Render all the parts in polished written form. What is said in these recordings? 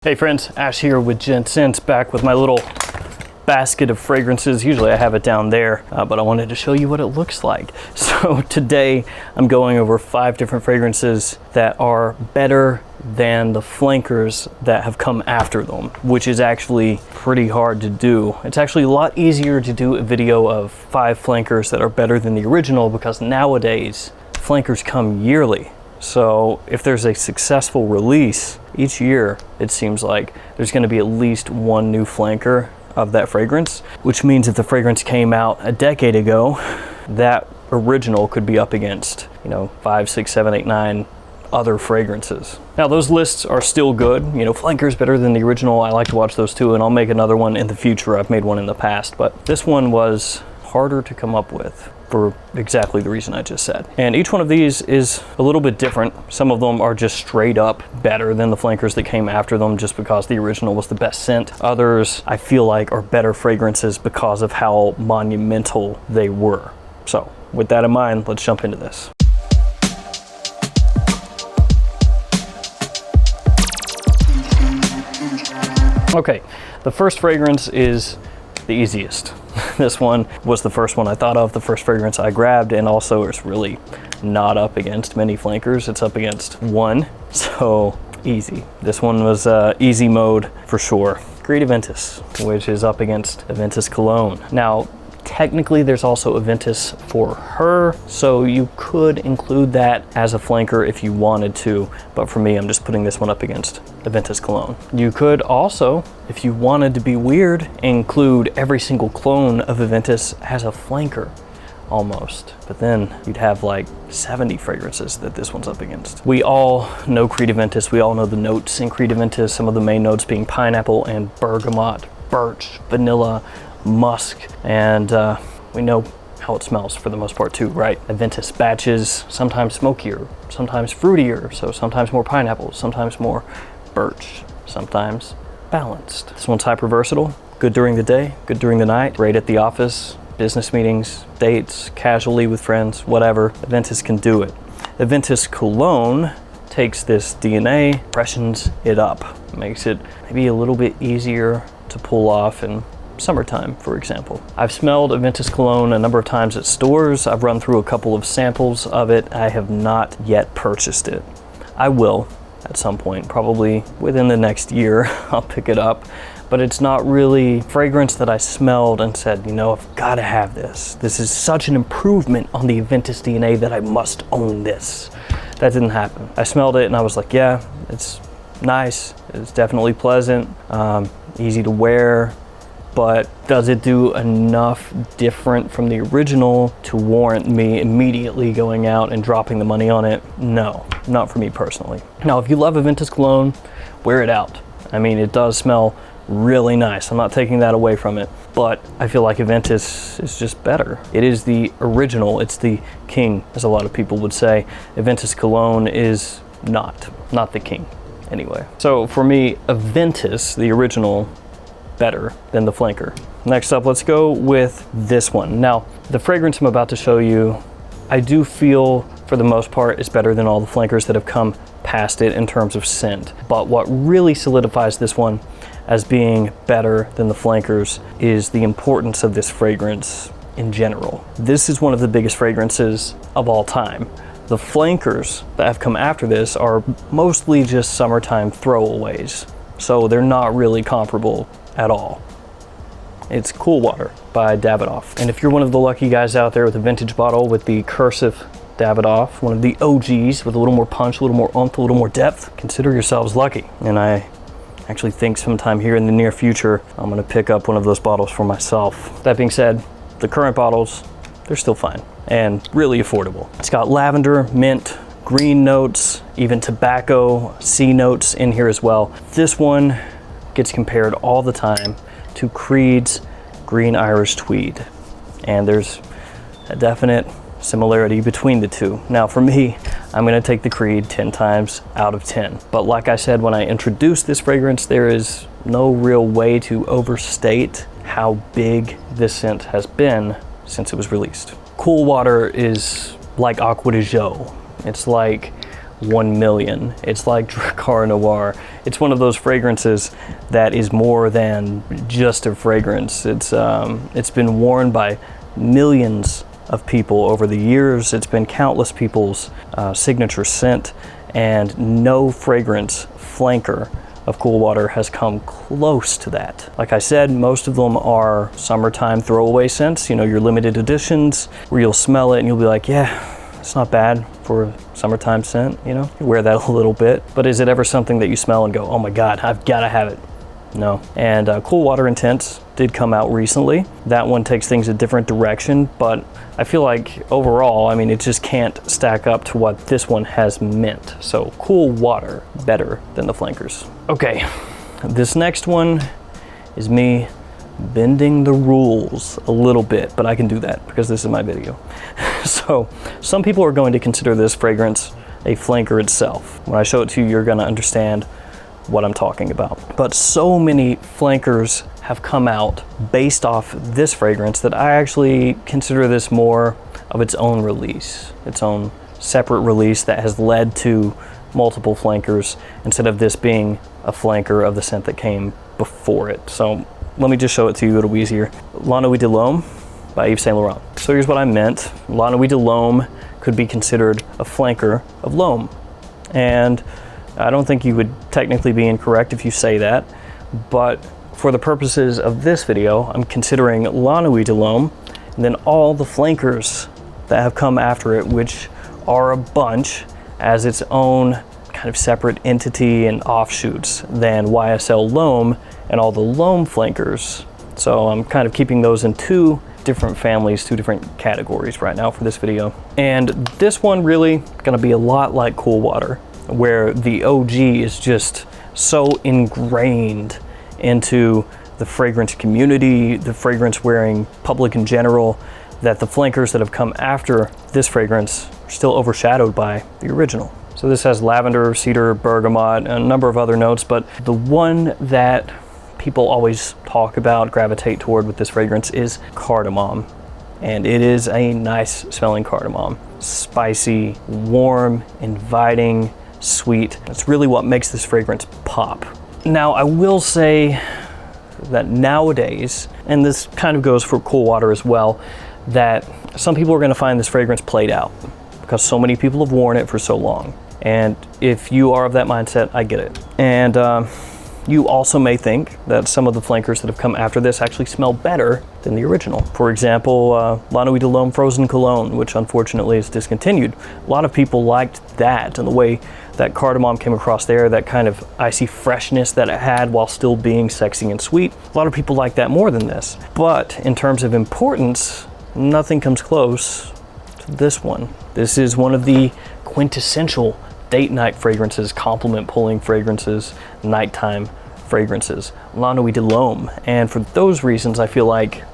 Hey friends, Ash here with Gents, back with my little basket of fragrances. Usually I have it down there, but I wanted to show you what it looks like. So today I'm going over 5 different fragrances that are better than the flankers that have come after them, which is actually pretty hard to do. It's actually a lot easier to do a video of 5 flankers that are better than the original because nowadays flankers come yearly. So if there's a successful release each year, it seems like there's going to be at least one new flanker of that fragrance, which means if the fragrance came out a decade ago, that original could be up against, 5, 6, 7, 8, 9 other fragrances. Now those lists are still good. Flankers better than the original. I like to watch those too, and I'll make another one in the future. I've made one in the past, but this one was harder to come up with for exactly the reason I just said. And each one of these is a little bit different. Some of them are just straight up better than the flankers that came after them just because the original was the best scent. Others I feel like are better fragrances because of how monumental they were. So with that in mind, let's jump into this. Okay, the first fragrance is the easiest. This one was the first one I thought of, the first fragrance I grabbed, and also it's really not up against many flankers. It's up against one, so easy. This one was easy mode for sure. Great Ventus, which is up against a Ventus Cologne. Now, technically there's also a Ventus for her, so you could include that as a flanker if you wanted to, but for me, I'm just putting this one up against a Ventus Cologne. You could also, if you wanted to be weird, include every single clone of a Ventus as a flanker, almost. But then you'd have like 70 fragrances that this one's up against. We all know Creed Ventus. We all know the notes in Creed Ventus, some of the main notes being pineapple and bergamot, birch, vanilla, musk, and we know how it smells for the most part too, right? Ventus batches, sometimes smokier, sometimes fruitier, so sometimes more pineapple, sometimes more birch, sometimes balanced. This one's hyper versatile, good during the day, good during the night, great at the office, business meetings, dates, casually with friends, whatever. Ventus can do it. The Ventus Cologne takes this DNA, freshens it up, makes it maybe a little bit easier to pull off in summertime, for example. I've smelled a Ventus Cologne a number of times at stores. I've run through a couple of samples of it. I have not yet purchased it. I will at some point, probably within the next year. I'll pick it up, but it's not really fragrance that I smelled and said, I've got to have this. This is such an improvement on the Ventus DNA that I must own this. That didn't happen. I smelled it and I was like, yeah, it's nice. It's definitely pleasant, easy to wear. But does it do enough different from the original to warrant me immediately going out and dropping the money on it? No, not for me personally. Now, if you love a Ventus Cologne, wear it out. I mean, it does smell really nice. I'm not taking that away from it, but I feel like a Ventus is just better. It is the original. It's the king, as a lot of people would say. A Ventus Cologne is not the king anyway. So for me, a Ventus, the original, better than the flanker. Next up, let's go with this one. Now, the fragrance I'm about to show you, I do feel for the most part is better than all the flankers that have come past it in terms of scent. But what really solidifies this one as being better than the flankers is the importance of this fragrance in general. This is one of the biggest fragrances of all time. The flankers that have come after this are mostly just summertime throwaways, so they're not really comparable at all. It's Cool Water by Davidoff. And if you're one of the lucky guys out there with a vintage bottle with the cursive Davidoff, one of the OGs with a little more punch, a little more oomph, a little more depth, consider yourselves lucky. And I actually think sometime here in the near future, I'm gonna pick up one of those bottles for myself. That being said, the current bottles, they're still fine and really affordable. It's got lavender, mint, green notes, even tobacco, sea notes in here as well. This one gets compared all the time to Creed's Green Irish Tweed, and there's a definite similarity between the two. Now for me, I'm going to take the Creed 10 times out of 10, but like I said when I introduced this fragrance, there is no real way to overstate how big this scent has been since it was released. Cool Water is like Aqua de Jo. It's like 1 million. It's like Dracar Noir. It's one of those fragrances that is more than just a fragrance. It's been worn by millions of people over the years. It's been countless people's signature scent, and no fragrance flanker of Cool Water has come close to that. Like I said, most of them are summertime throwaway scents, you know, your limited editions where you'll smell it and you'll be like, yeah, it's not bad for a summertime scent, you know, you wear that a little bit. But is it ever something that you smell and go, oh my God, I've got to have it? No. And Cool Water Intense did come out recently. That one takes things a different direction, but I feel like overall, I mean, it just can't stack up to what this one has meant. So Cool Water, better than the flankers. Okay, this next one is me bending the rules a little bit, but I can do that because this is my video. So some people are going to consider this fragrance a flanker itself. When I show it to you, you're going to understand what I'm talking about. But so many flankers have come out based off this fragrance that I actually consider this more of its own release, its own separate release that has led to multiple flankers instead of this being a flanker of the scent that came before it. So let me just show it to you, it'll be easier. Lanois de Lome by Yves Saint Laurent. So here's what I meant. Lanois de Lome could be considered a flanker of Lome. And I don't think you would technically be incorrect if you say that, but for the purposes of this video, I'm considering Lanois de Lome and then all the flankers that have come after it, which are a bunch, as its own kind of separate entity and offshoots than YSL Lome and all the Lome flankers. So I'm kind of keeping those in two different families, two different categories right now for this video. And this one really gonna be a lot like Cool Water, where the OG is just so ingrained into the fragrance community, the fragrance wearing public in general, that the flankers that have come after this fragrance are still overshadowed by the original. So this has lavender, cedar, bergamot, and a number of other notes, but the one that people always talk about, gravitate toward with this fragrance is cardamom. And it is a nice smelling cardamom. Spicy, warm, inviting, sweet. That's really what makes this fragrance pop. Now, I will say that nowadays, and this kind of goes for Cool Water as well, that some people are going to find this fragrance played out because so many people have worn it for so long. And if you are of that mindset, I get it. And you also may think that some of the flankers that have come after this actually smell better than the original. For example, Lanois de Lome Frozen Cologne, which unfortunately is discontinued. A lot of people liked that and the way that cardamom came across there, that kind of icy freshness that it had while still being sexy and sweet. A lot of people like that more than this. But in terms of importance, nothing comes close to this one. This is one of the quintessential date night fragrances, compliment pulling fragrances, nighttime fragrances, Lanois de Lome. And for those reasons, I feel like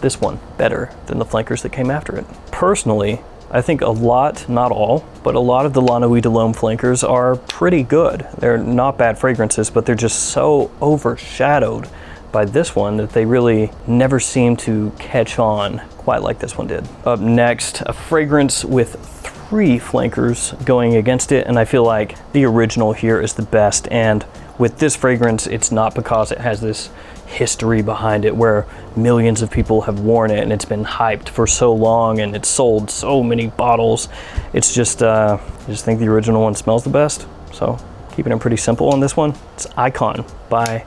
this one better than the flankers that came after it. Personally, I think a lot, not all, but a lot of the Lanois de Lome flankers are pretty good. They're not bad fragrances, but they're just so overshadowed by this one that they really never seem to catch on quite like this one did. Up next, a fragrance with 3 flankers going against it, and I feel like the original here is the best. And with this fragrance, it's not because it has this history behind it where millions of people have worn it and it's been hyped for so long and it's sold so many bottles. It's just, I just think the original one smells the best. So keeping it pretty simple on this one, it's Icon by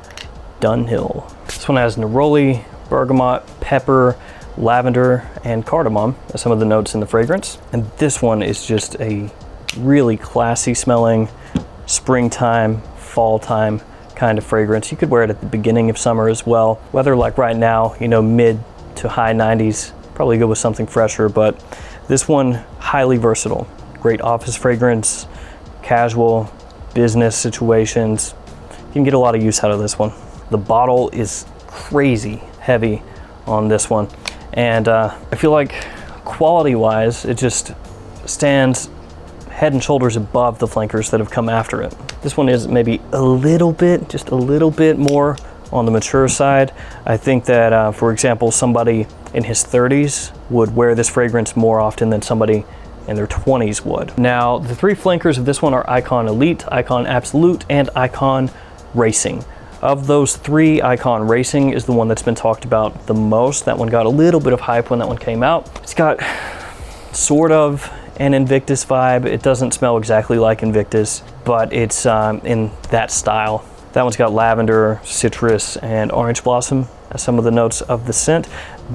Dunhill. This one has neroli, bergamot, pepper, lavender, and cardamom as some of the notes in the fragrance. And this one is just a really classy smelling springtime, fall time kind of fragrance. You could wear it at the beginning of summer as well. Weather like right now, you know, mid to high 90s, probably go with something fresher, but this one, highly versatile. Great office fragrance, casual, business situations. You can get a lot of use out of this one. The bottle is crazy heavy on this one. And I feel like quality-wise, it just stands head and shoulders above the flankers that have come after it. This one is maybe a little bit, just a little bit more on the mature side. I think that, for example, somebody in his 30s would wear this fragrance more often than somebody in their 20s would. Now, the 3 flankers of this one are Icon Elite, Icon Absolute, and Icon Racing. Of those three, Icon Racing is the one that's been talked about the most. That one got a little bit of hype when that one came out. It's got sort of an Invictus vibe. It doesn't smell exactly like Invictus, but it's in that style. That one's got lavender, citrus, and orange blossom as some of the notes of the scent.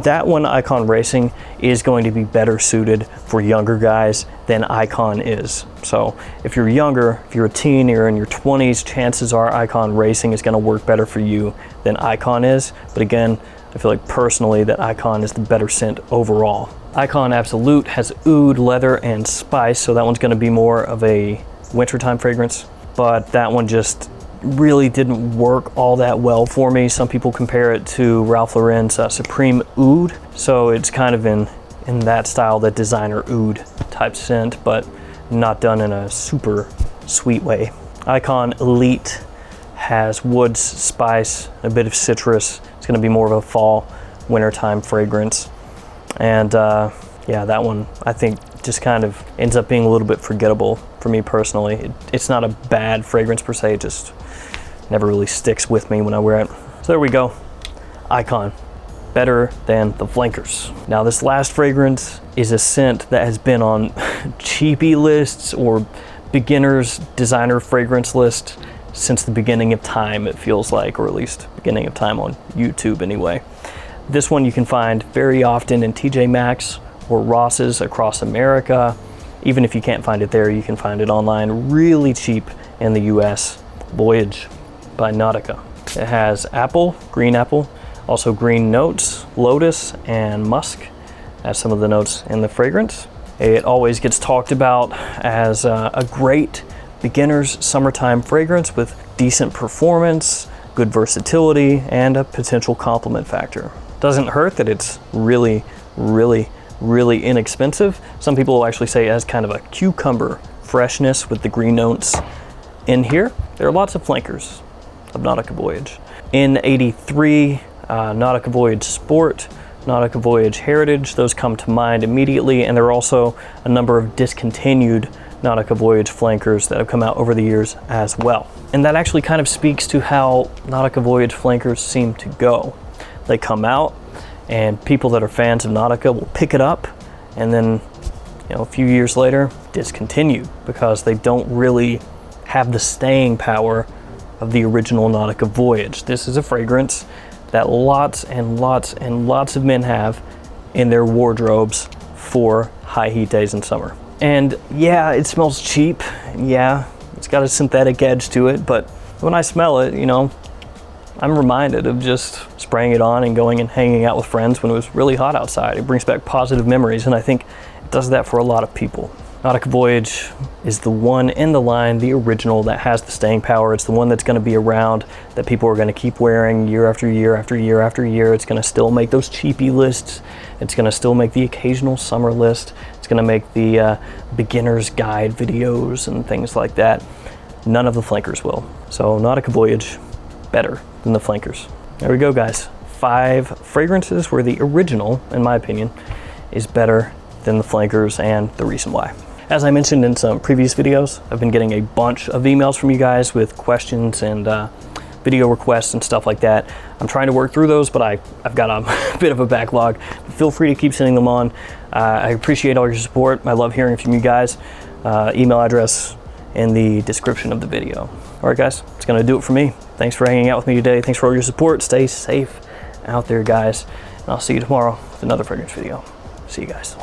That one, Icon Racing, is going to be better suited for younger guys than Icon is. So if you're younger, if you're a teen, you're in your 20s, chances are Icon Racing is going to work better for you than Icon is. But again, I feel like personally that Icon is the better scent overall. Icon Absolute has oud, leather, and spice, so that one's going to be more of a wintertime fragrance. But that one just really didn't work all that well for me. Some people compare it to Ralph Lauren's Supreme Oud, so it's kind of in that style, that designer oud type scent, but not done in a super sweet way. Icon Elite has woods, spice, a bit of citrus. It's going to be more of a fall, wintertime fragrance. And yeah, that one I think just kind of ends up being a little bit forgettable for me personally. It's not a bad fragrance per se, it just never really sticks with me when I wear it. So there we go, Icon, better than the flankers. Now this last fragrance is a scent that has been on cheapy lists or beginners designer fragrance lists since the beginning of time, it feels like, or at least beginning of time on YouTube anyway. This one you can find very often in TJ Maxx or Ross's across America. Even if you can't find it there, you can find it online really cheap in the US. Voyage by Nautica. It has apple, green apple, also green notes, lotus, and musk as some of the notes in the fragrance. It always gets talked about as a great beginner's summertime fragrance with decent performance, good versatility, and a potential compliment factor. Doesn't hurt that it's really, really, really inexpensive. Some people will actually say it has kind of a cucumber freshness with the green notes in here. There are lots of flankers of Nautical Voyage. In 83, Nautical Voyage Sport, Nautical Voyage Heritage, those come to mind immediately, and there are also a number of discontinued Nautical Voyage flankers that have come out over the years as well. And that actually kind of speaks to how Nautical Voyage flankers seem to go. They come out, and people that are fans of Nautica will pick it up, and then a few years later discontinue because they don't really have the staying power of the original Nautical Voyage. This is a fragrance that lots and lots and lots of men have in their wardrobes for high heat days in summer. And yeah, it smells cheap. Yeah, it's got a synthetic edge to it, but when I smell it, I'm reminded of just spraying it on and going and hanging out with friends when it was really hot outside. It brings back positive memories, and I think it does that for a lot of people. Nautical Voyage is the one in the line, the original, that has the staying power. It's the one that's going to be around, that people are going to keep wearing year after year after year after year. It's going to still make those cheapy lists. It's going to still make the occasional summer list. It's going to make the beginner's guide videos and things like that. None of the flankers will. So Nautical Voyage, better than the flankers. There we go, guys. 5 fragrances where the original, in my opinion, is better than the flankers, and the reason why. As I mentioned in some previous videos, I've been getting a bunch of emails from you guys with questions and video requests and stuff like that. I'm trying to work through those, but I've got a bit of a backlog. Feel free to keep sending them on. I appreciate all your support. I love hearing from you guys. Email address in the description of the video. All right, guys, it's gonna do it for me. Thanks for hanging out with me today. Thanks for all your support. Stay safe out there, guys. And I'll see you tomorrow with another fragrance video. See you guys.